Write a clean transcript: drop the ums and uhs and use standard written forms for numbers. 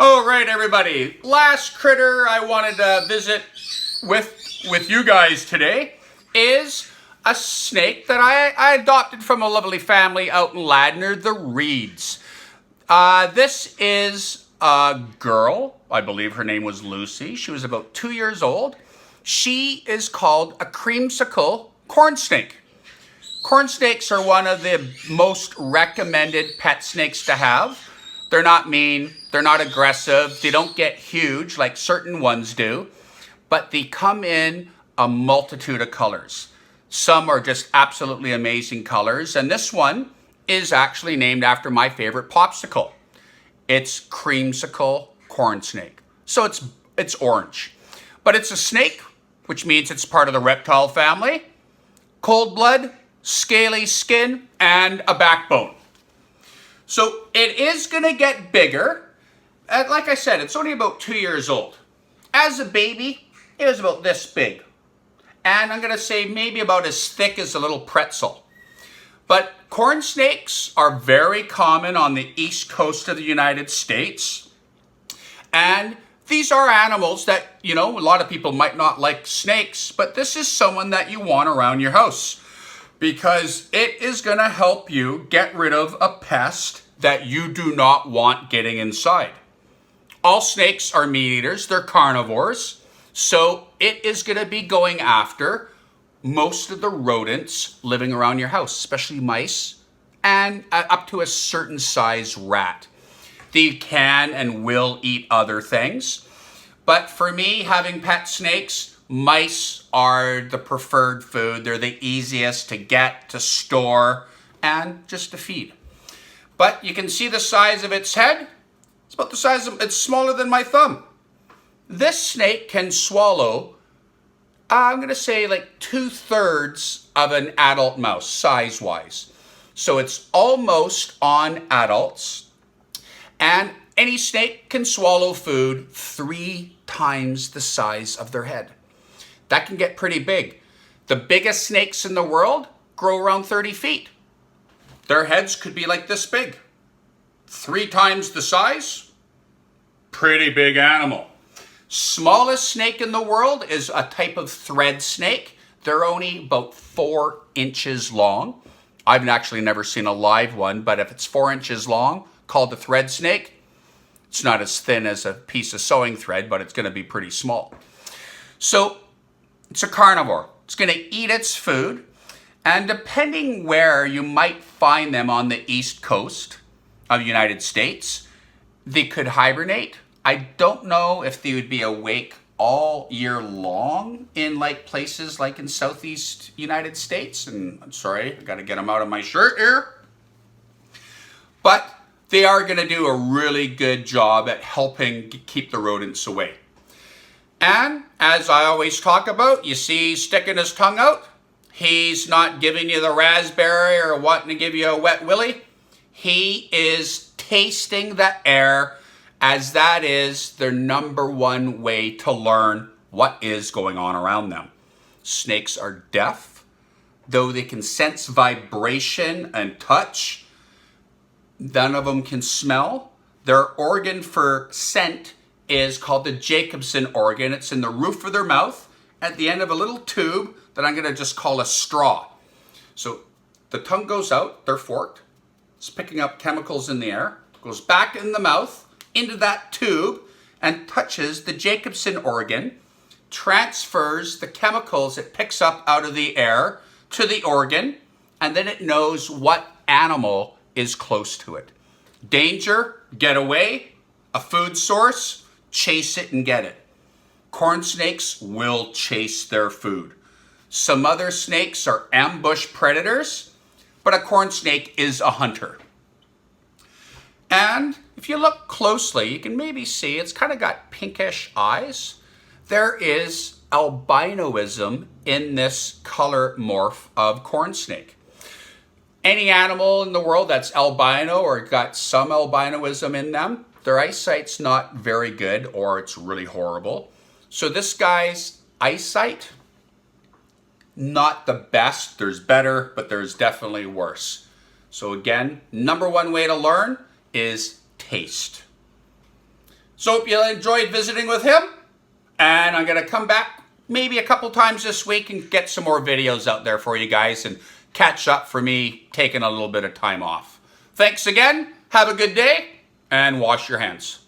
All right, everybody. Last critter I wanted to visit with you guys today is a snake that I adopted from a lovely family out in Ladner, the Reeds. This is a girl. I believe her name was Lucy. She was about 2 years old. She is called a creamsicle corn snake. Corn snakes are one of the most recommended pet snakes to have. They're not mean, they're not aggressive, they don't get huge like certain ones do, but they come in a multitude of colors. Some are just absolutely amazing colors, and this one is actually named after my favorite popsicle. It's Creamsicle corn snake. So it's orange. But it's a snake, which means it's part of the reptile family. Cold blood, scaly skin, and a backbone. So it is going to get bigger. Like I said, it's only about 2 years old. As a baby, it was about this big. And I'm going to say maybe about as thick as a little pretzel. But corn snakes are very common on the east coast of the United States. And these are animals that, a lot of people might not like snakes, but this is someone that you want around your house, because it is going to help you get rid of a pest that you do not want getting inside. All snakes are meat eaters, they're carnivores, so it is going to be going after most of the rodents living around your house, especially mice and up to a certain size rat. They can and will eat other things, but for me, having pet snakes, mice are the preferred food. They're the easiest to get, to store, and just to feed. But you can see the size of its head. It's about the size of, it's smaller than my thumb. This snake can swallow, I'm going to say like 2/3 of an adult mouse, size-wise. So it's almost on adults. And any snake can swallow food 3 times the size of their head. That can get pretty big. The biggest snakes in the world grow around 30 feet. Their heads could be like this big. 3 times the size, pretty big animal. Smallest snake in the world is a type of thread snake. They're only about 4 inches long. I've actually never seen a live one, but if it's 4 inches long, called a thread snake, it's not as thin as a piece of sewing thread, but it's going to be pretty small. So it's a carnivore. It's going to eat its food. And depending where you might find them on the east coast of the United States, they could hibernate. I don't know if they would be awake all year long in like places like in southeast United States. And I'm sorry, I got to get them out of my shirt here. But they are going to do a really good job at helping keep the rodents away. And as I always talk about, you see he's sticking his tongue out. He's not giving you the raspberry or wanting to give you a wet willy. He is tasting the air, as that is their number one way to learn what is going on around them. Snakes are deaf, though they can sense vibration and touch. None of them can smell. Their organ for scent is called the Jacobson organ. It's in the roof of their mouth at the end of a little tube that I'm going to just call a straw. So the tongue goes out, they're forked. It's picking up chemicals in the air, goes back in the mouth, into that tube, and touches the Jacobson organ, transfers the chemicals it picks up out of the air to the organ, and then it knows what animal is close to it. Danger, get away. A food source, chase it and get it. Corn snakes will chase their food. Some other snakes are ambush predators, but a corn snake is a hunter. And if you look closely, you can maybe see it's kind of got pinkish eyes. There is albinoism in this color morph of corn snake. Any animal in the world that's albino or got some albinoism in them, their eyesight's not very good or it's really horrible. So this guy's eyesight, not the best. There's better, but there's definitely worse. So again, number one way to learn is taste. So hope you enjoyed visiting with him. And I'm going to come back maybe a couple times this week and get some more videos out there for you guys and catch up for me taking a little bit of time off. Thanks again. Have a good day and wash your hands.